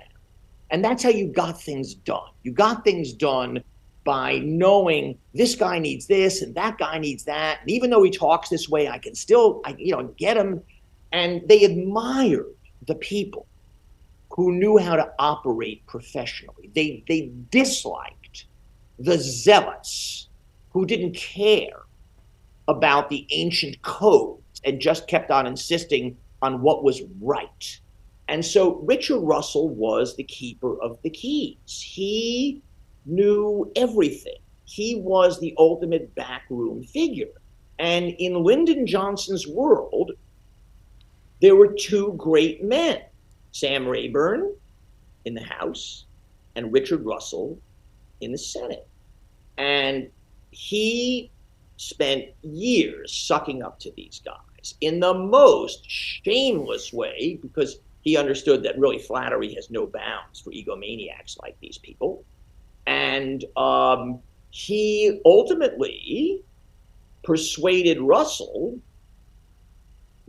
And that's how you got things done. You got things done by knowing this guy needs this and that guy needs that. And even though he talks this way, I can still, get him. And they admired the people who knew how to operate professionally. They disliked the zealots who didn't care about the ancient codes and just kept on insisting on what was right. And so Richard Russell was the keeper of the keys. He knew everything. He was the ultimate backroom figure. And in Lyndon Johnson's world, there were two great men, Sam Rayburn in the House and Richard Russell in the Senate. And he spent years sucking up to these guys in the most shameless way, because he understood that really flattery has no bounds for egomaniacs like these people. And he ultimately persuaded Russell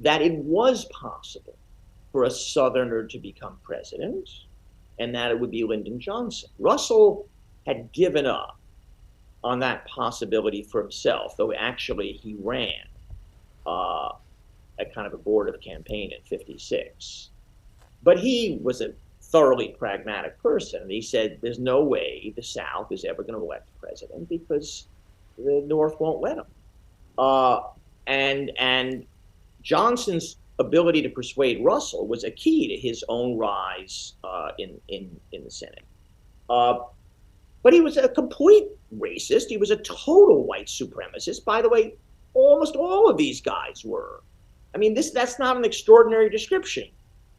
that it was possible for a Southerner to become president, and that it would be Lyndon Johnson. Russell had given up on that possibility for himself, though actually he ran a kind of abortive campaign in '56. But he was a thoroughly pragmatic person, and he said there's no way the South is ever going to elect a president because the North won't let him. And Johnson's ability to persuade Russell was a key to his own rise in the Senate. But he was a complete racist. He was a total white supremacist. By the way, almost all of these guys were. I mean, that's not an extraordinary description.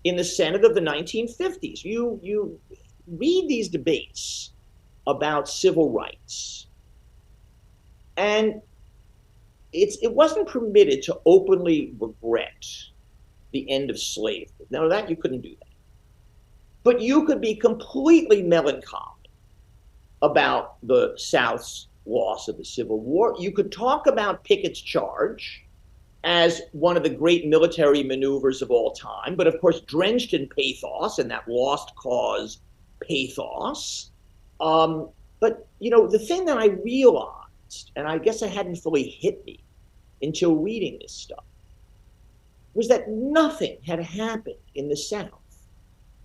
In the Senate of the 1950s, you read these debates about civil rights, and it wasn't permitted to openly regret the end of slavery. Now, that you couldn't do that. But you could be completely melancholic about the South's loss of the Civil War. You could talk about Pickett's charge as one of the great military maneuvers of all time, but of course drenched in pathos and that lost cause pathos. But, the thing that I realized, and I guess it hadn't fully hit me until reading this stuff, was that nothing had happened in the South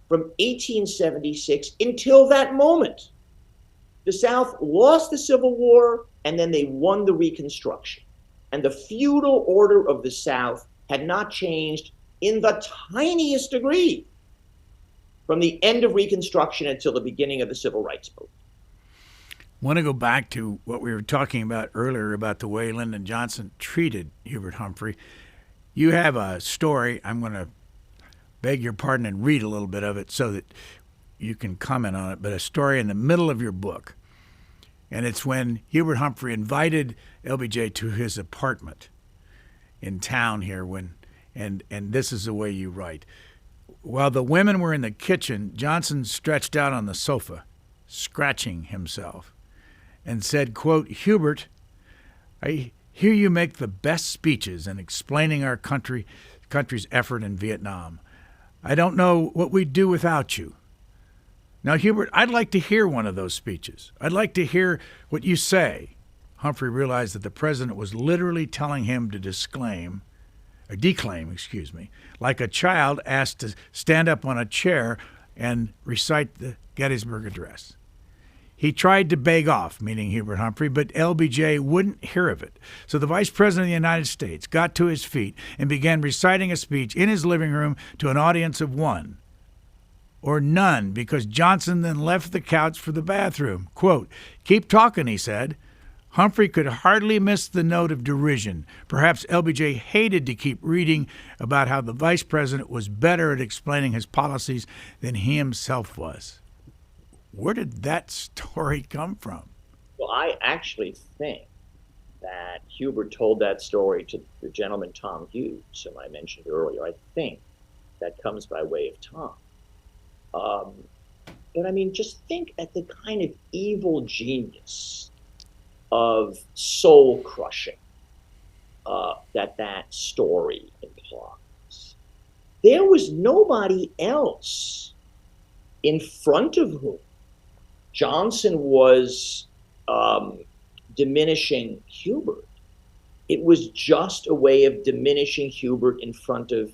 from 1876 until that moment. The South lost the Civil War, and then they won the Reconstruction. And the feudal order of the South had not changed in the tiniest degree from the end of Reconstruction until the beginning of the Civil Rights Movement. I want to go back to what we were talking about earlier about the way Lyndon Johnson treated Hubert Humphrey. You have a story. I'm going to beg your pardon and read a little bit of it so that you can comment on it, but a story in the middle of your book. And it's when Hubert Humphrey invited LBJ to his apartment in town here and this is the way you write. While the women were in the kitchen, Johnson stretched out on the sofa, scratching himself, and said, quote, "Hubert, I hear you make the best speeches in explaining our country's effort in Vietnam. I don't know what we'd do without you. Now, Hubert, I'd like to hear one of those speeches. I'd like to hear what you say." Humphrey realized that the president was literally telling him to declaim, like a child asked to stand up on a chair and recite the Gettysburg Address. He tried to beg off, meaning Hubert Humphrey, but LBJ wouldn't hear of it. So the Vice President of the United States got to his feet and began reciting a speech in his living room to an audience of one, or none, because Johnson then left the couch for the bathroom. Quote, "Keep talking," he said. Humphrey could hardly miss the note of derision. Perhaps LBJ hated to keep reading about how the vice president was better at explaining his policies than he himself was. Where did that story come from? Well, I actually think that Hubert told that story to the gentleman Tom Hughes, whom I mentioned earlier. I think that comes by way of Tom. But I mean, just think at the kind of evil genius of soul crushing that story implies. There was nobody else in front of whom Johnson was diminishing Hubert. It was just a way of diminishing Hubert in front of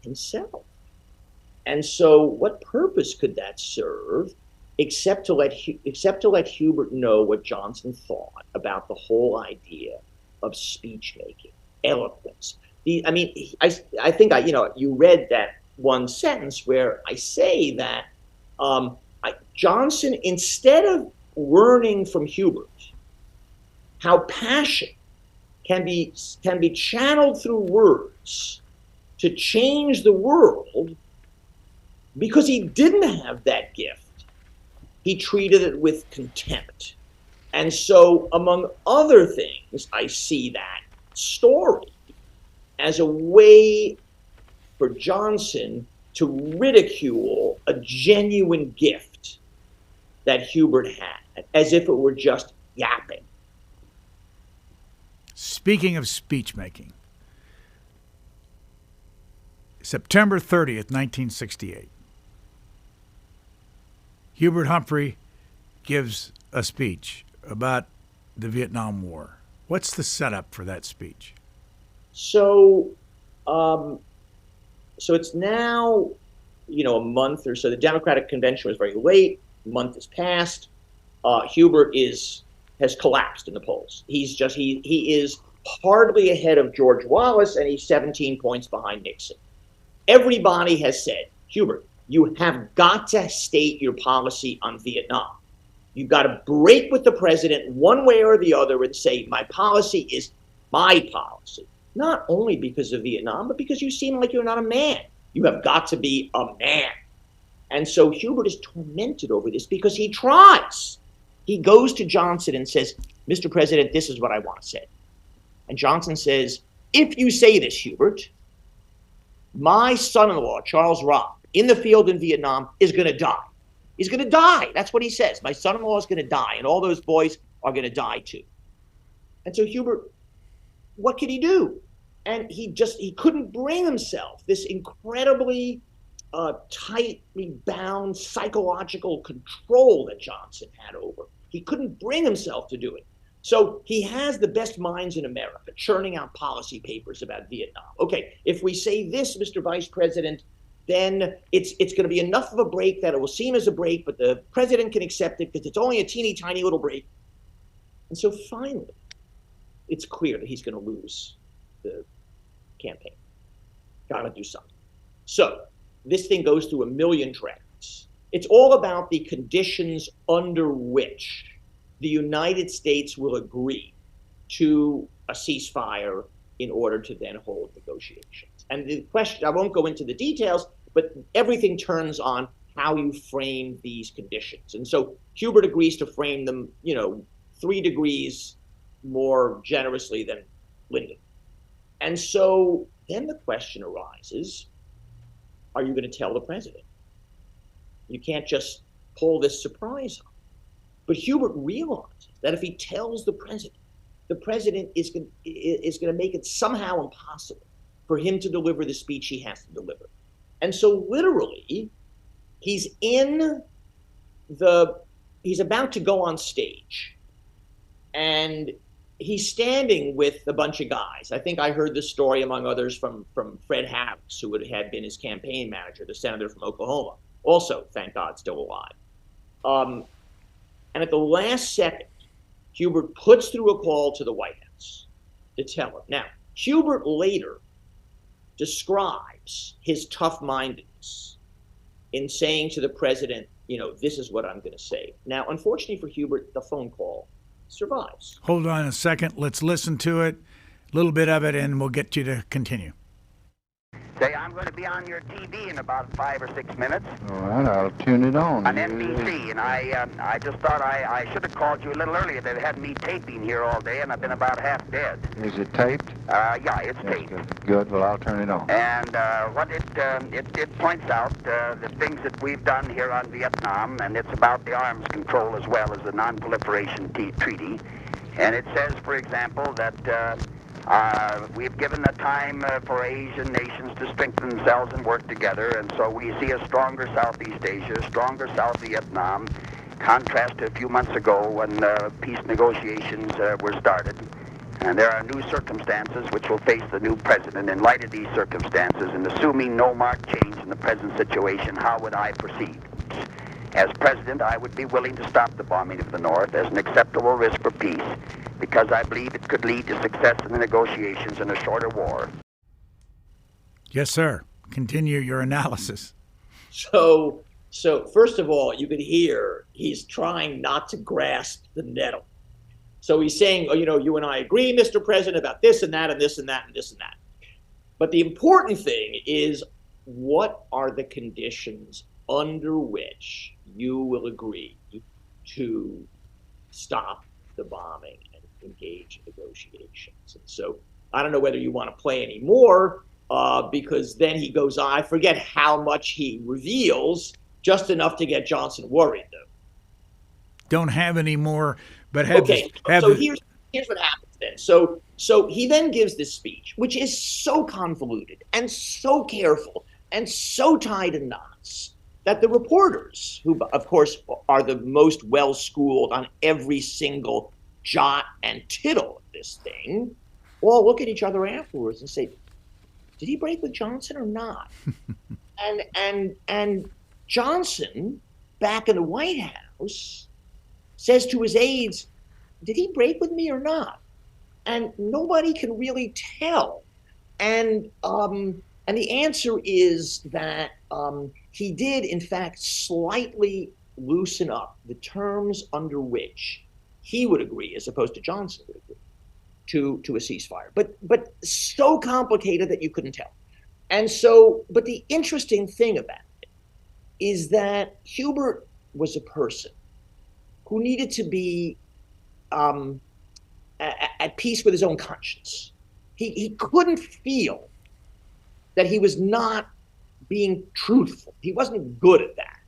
himself. And so what purpose could that serve except to let Hubert know what Johnson thought about the whole idea of speech making, eloquence. I think you read that one sentence where I say that Johnson, instead of learning from Hubert how passion can be channeled through words to change the world, because he didn't have that gift, he treated it with contempt. And so, among other things, I see that story as a way for Johnson to ridicule a genuine gift that Hubert had, as if it were just yapping. Speaking of speech making, September 30th, 1968. Hubert Humphrey gives a speech about the Vietnam War. What's the setup for that speech? So it's now, a month or so. The Democratic Convention was very late. A month has passed. Hubert has collapsed in the polls. He is hardly ahead of George Wallace, and he's 17 points behind Nixon. Everybody has said, Hubert, you have got to state your policy on Vietnam. You've got to break with the president one way or the other and say, my policy is my policy. Not only because of Vietnam, but because you seem like you're not a man. You have got to be a man. And so Hubert is tormented over this because he tries. He goes to Johnson and says, Mr. President, this is what I want to say. And Johnson says, if you say this, Hubert, my son-in-law, Charles Robb, in the field in Vietnam, is going to die. He's going to die. That's what he says. My son-in-law is going to die, and all those boys are going to die too. And so Hubert, what could he do? And he couldn't bring himself, this incredibly tightly bound psychological control that Johnson had over. He couldn't bring himself to do it. So he has the best minds in America churning out policy papers about Vietnam. Okay, if we say this, Mr. Vice President, then it's going to be enough of a break that it will seem as a break, but the president can accept it because it's only a teeny tiny little break. And so finally, it's clear that he's going to lose the campaign. Got to do something. So this thing goes through a million drafts. It's all about the conditions under which the United States will agree to a ceasefire in order to then hold negotiations. And the question, I won't go into the details, but everything turns on how you frame these conditions. And so Hubert agrees to frame them, 3 degrees more generously than Lyndon. And so then the question arises, are you going to tell the president? You can't just pull this surprise on. But Hubert realizes that if he tells the president is going to make it somehow impossible for him to deliver the speech he has to deliver. And so literally, he's about to go on stage, and he's standing with a bunch of guys. I think I heard this story, among others, from Fred Harris, who had been his campaign manager, the senator from Oklahoma, also, thank God, still alive. And at the last second, Hubert puts through a call to the White House to tell him. Now, Hubert later describes his tough-mindedness in saying to the president, this is what I'm going to say. Now, unfortunately for Hubert, the phone call survives. Hold on a second. Let's listen to it, a little bit of it, and we'll get you to continue. Say, I'm going to be on your TV in about 5 or 6 minutes. All right, I'll tune it on. On NBC, and I just thought I should have called you a little earlier. They've had me taping here all day, and I've been about half dead. Is it taped? Yeah, it's taped. Good. Well, I'll turn it on. And what it points out the things that we've done here on Vietnam, and it's about the arms control as well as the non-proliferation treaty. And it says, for example, that we've given the time for Asian nations to strengthen themselves and work together, and so we see a stronger Southeast Asia, stronger South Vietnam, contrast to a few months ago when peace negotiations were started. And there are new circumstances which will face the new president. In light of these circumstances, and assuming no marked change in the present situation, how would I proceed? As president, I would be willing to stop the bombing of the North as an acceptable risk for peace, because I believe it could lead to success in the negotiations and a shorter war. Yes, sir. Continue your analysis. So first of all, you could hear he's trying not to grasp the nettle. So he's saying, you and I agree, Mr. President, about this and that and this and that and this and that. But the important thing is, what are the conditions under which you will agree to stop the bombing and engage in negotiations? And so I don't know whether you want to play any more, because then he goes on. I forget how much he reveals, just enough to get Johnson worried, though. Don't have any more, but have okay. Here's what happens then. So he then gives this speech, which is so convoluted and so careful and so tied in knots that the reporters, who of course are the most well-schooled on every single jot and tittle of this thing, all look at each other afterwards and say, did he break with Johnson or not? and Johnson, back in the White House, says to his aides, did he break with me or not? And nobody can really tell. And the answer is that he did, in fact, slightly loosen up the terms under which he would agree, as opposed to Johnson would agree, to a ceasefire. But so complicated that you couldn't tell. And so, but the interesting thing about it is that Hubert was a person who needed to be at peace with his own conscience. He couldn't feel that he was not being truthful. He wasn't good at that.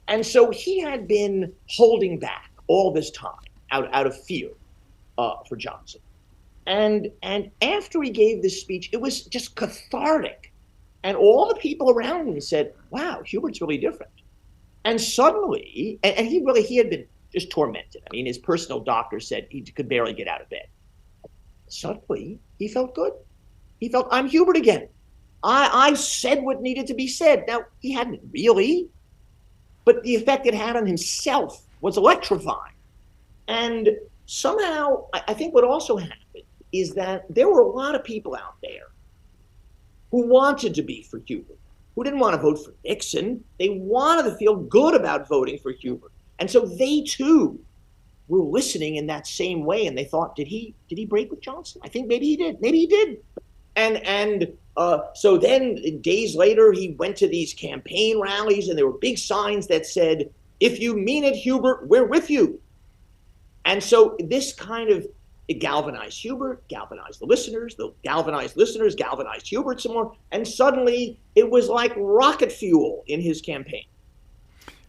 And so he had been holding back all this time out of fear for Johnson. And after he gave this speech, it was just cathartic. And all the people around him said, wow, Hubert's really different. And suddenly, and he had been just tormented. I mean, his personal doctor said he could barely get out of bed. Suddenly, he felt good. He felt, I'm Hubert again. I said what needed to be said. Now, he hadn't really, but the effect it had on himself was electrifying. And somehow, I think what also happened is that there were a lot of people out there who wanted to be for Hubert, who didn't want to vote for Nixon. They wanted to feel good about voting for Hubert. And so they, too, were listening in that same way. And they thought, did he break with Johnson? I think maybe he did. Maybe he did. And so then days later, he went to these campaign rallies, and there were big signs that said, if you mean it, Hubert, we're with you. And so this kind of, it galvanized Hubert, galvanized the galvanized listeners, galvanized Hubert some more. And suddenly it was like rocket fuel in his campaign.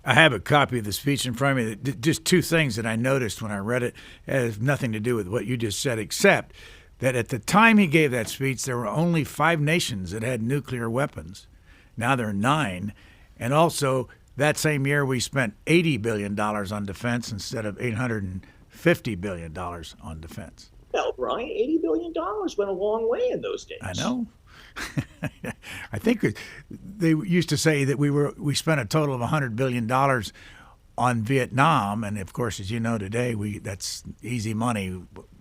I have a copy of the speech in front of me. Just two things that I noticed when I read it. It has nothing to do with what you just said, except that at the time he gave that speech, there were only 5 nations that had nuclear weapons. Now there are 9. And also, that same year, we spent $80 billion on defense instead of $850 billion on defense. Well, Brian, $80 billion went a long way in those days. I know. I think they used to say that we spent a total of $100 billion on Vietnam, and of course, as you know today, that's easy money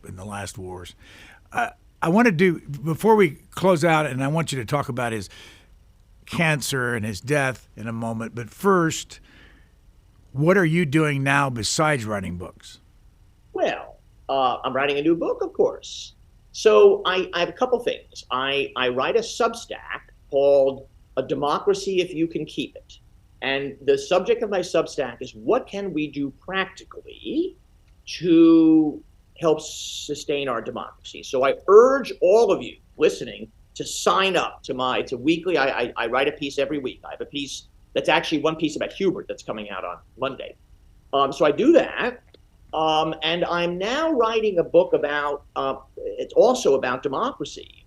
in the last wars. I want to do, before we close out, and I want you to talk about his cancer and his death in a moment, but first, what are you doing now besides writing books? Well, I'm writing a new book, of course. So I have a couple things. I write a Substack called A Democracy If You Can Keep It. And the subject of my Substack is what can we do practically to help sustain our democracy. So I urge all of you listening to sign up to it's a weekly, I write a piece every week. I have a piece that's actually one piece about Hubert that's coming out on Monday. So I do that. And I'm now writing a book about, it's also about democracy.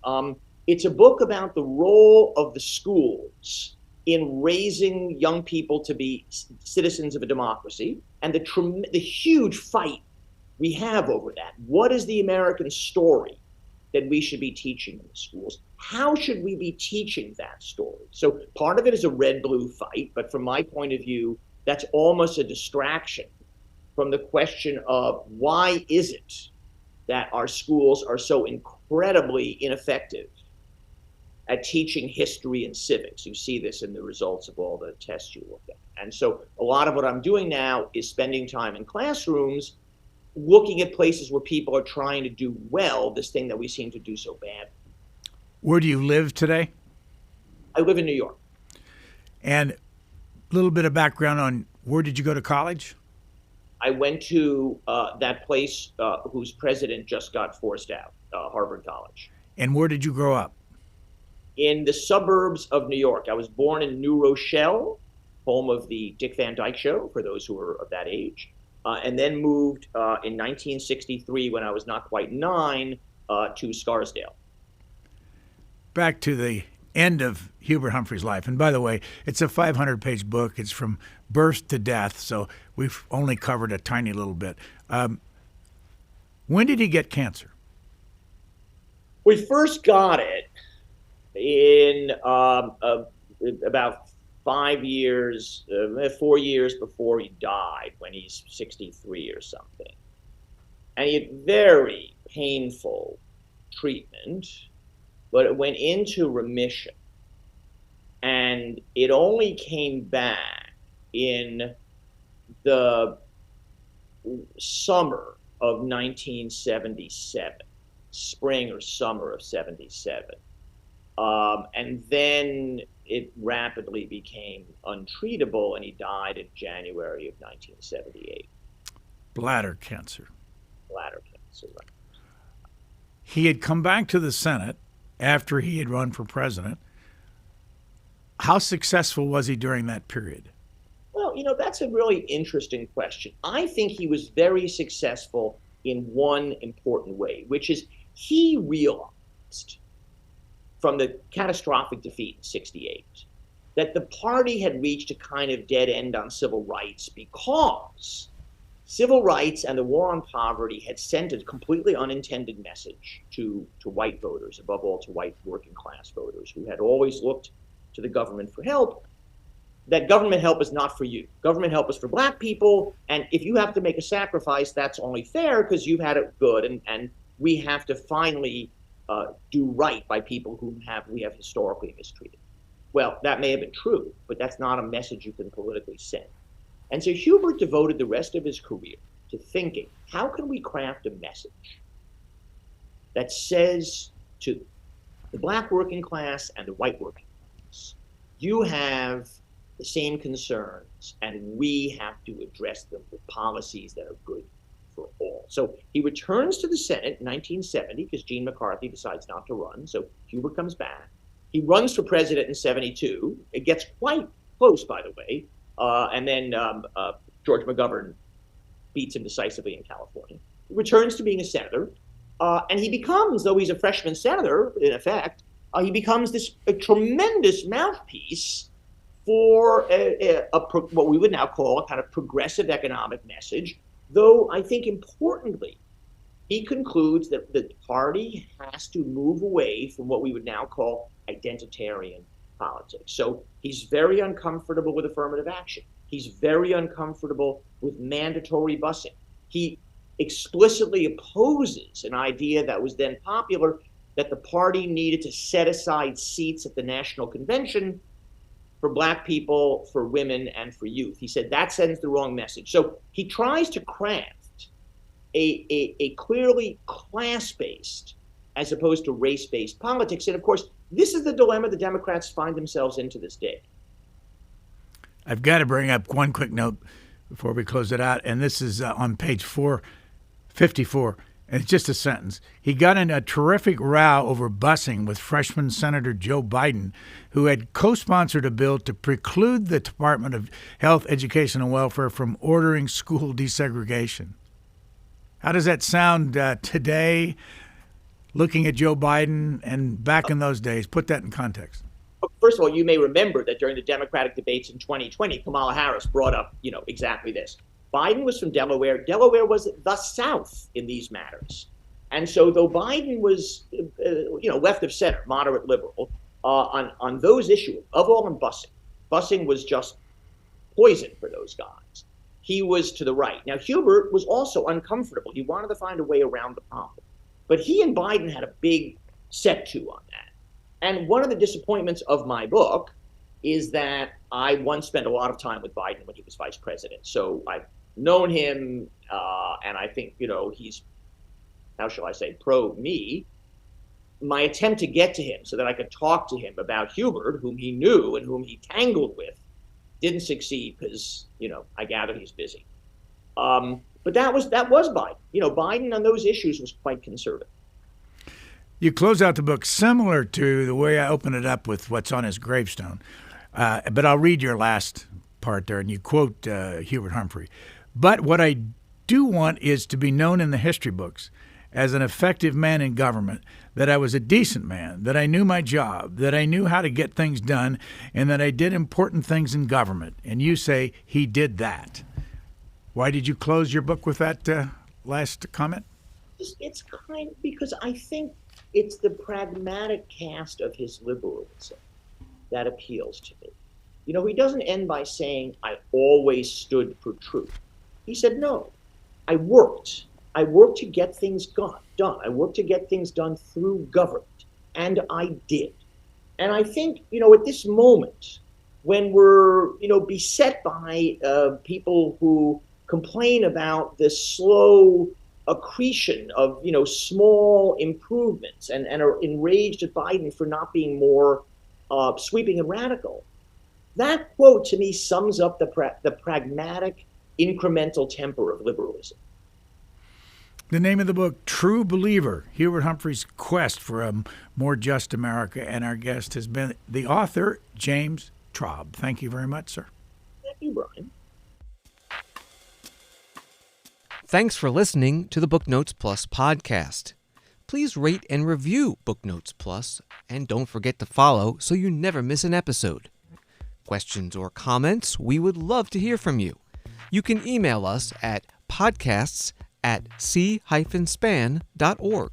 It's a book about the role of the schools in raising young people to be citizens of a democracy and the huge fight we have over that. What is the American story that we should be teaching in the schools? How should we be teaching that story? So part of it is a red-blue fight, but from my point of view, that's almost a distraction from the question of why is it that our schools are so incredibly ineffective at teaching history and civics. You see this in the results of all the tests you look at. And so a lot of what I'm doing now is spending time in classrooms looking at places where people are trying to do well, this thing that we seem to do so bad. Where do you live today? I live in New York. And a little bit of background on where did you go to college? I went to that place whose president just got forced out, Harvard College. And where did you grow up? In the suburbs of New York. I was born in New Rochelle, home of the Dick Van Dyke Show, for those who are of that age, and then moved in 1963, when I was not quite 9, to Scarsdale. Back to the end of Hubert Humphrey's life. And by the way, it's a 500-page book. It's from birth to death, so we've only covered a tiny little bit. When did he get cancer? We first got it in about 4 years before he died, when he's 63 or something. And he had very painful treatment, but it went into remission. And it only came back in the summer of 1977, spring or summer of 77. And then it rapidly became untreatable, and he died in January of 1978. Bladder cancer. Bladder cancer, right. He had come back to the Senate after he had run for president. How successful was he during that period? Well, that's a really interesting question. I think he was very successful in one important way, which is he realized from the catastrophic defeat in 68 that the party had reached a kind of dead end on civil rights, because civil rights and the war on poverty had sent a completely unintended message to white voters, above all to white working class voters who had always looked to the government for help, that government help is not for you. Government help is for black people, and if you have to make a sacrifice, that's only fair because you've had it good, and we have to finally do right by people whom we have historically mistreated. Well, that may have been true, but that's not a message you can politically send. And so Hubert devoted the rest of his career to thinking, how can we craft a message that says to the black working class and the white working class, you have the same concerns, and we have to address them with policies that are good for all. So he returns to the Senate in 1970 because Gene McCarthy decides not to run. So Hubert comes back. He runs for president in 72. It gets quite close, by the way. And then George McGovern beats him decisively in California. He returns to being a senator. And he becomes, though he's a freshman senator, in effect, he becomes a tremendous mouthpiece for what we would now call a kind of progressive economic message. Though I think importantly, he concludes that the party has to move away from what we would now call identitarian politics. So he's very uncomfortable with affirmative action. He's very uncomfortable with mandatory busing. He explicitly opposes an idea that was then popular, that the party needed to set aside seats at the National Convention for Black people, for women, and for youth. He said that sends the wrong message. So he tries to craft a clearly class-based as opposed to race-based politics. And of course, this is the dilemma the Democrats find themselves in to this day. I've got to bring up one quick note before we close it out, and this is on page 454, and it's just a sentence. He got in a terrific row over busing with freshman Senator Joe Biden, who had co-sponsored a bill to preclude the Department of Health, Education, and Welfare from ordering school desegregation. How does that sound today, looking at Joe Biden and back in those days? Put that in context. First of all, you may remember that during the Democratic debates in 2020, Kamala Harris brought up, exactly this. Biden was from Delaware. Delaware was the South in these matters. And so though Biden was, left of center, moderate liberal, on those issues, above all on busing was just poison for those guys. He was to the right. Now, Hubert was also uncomfortable. He wanted to find a way around the problem. But he and Biden had a big set-to on that. And one of the disappointments of my book is that I once spent a lot of time with Biden when he was vice president. So I've known him, and I think, he's, how shall I say, pro-me. My attempt to get to him so that I could talk to him about Hubert, whom he knew and whom he tangled with, didn't succeed because, I gather he's busy. But that was Biden. Biden on those issues was quite conservative. You close out the book similar to the way I open it up with what's on his gravestone. But I'll read your last part there, and you quote Hubert Humphrey. But what I do want is to be known in the history books as an effective man in government, that I was a decent man, that I knew my job, that I knew how to get things done, and that I did important things in government. And you say he did that. Why did you close your book with that last comment? It's kind of because I think it's the pragmatic cast of his liberalism that appeals to me. He doesn't end by saying, I always stood for truth. He said, no, I worked. I worked to get things done. I worked to get things done through government, and I did. And I think, at this moment, when we're, beset by people who complain about the slow accretion of, small improvements and are enraged at Biden for not being more sweeping and radical. That quote to me sums up the pragmatic, incremental temper of liberalism. The name of the book, True Believer, Hubert Humphrey's Quest for a More Just America, and our guest has been the author, James Traub. Thank you very much, sir. Thank you, Brian. Thanks for listening to the Booknotes Plus podcast. Please rate and review Booknotes Plus, and don't forget to follow so you never miss an episode. Questions or comments, we would love to hear from you. You can email us at podcasts@c-span.org.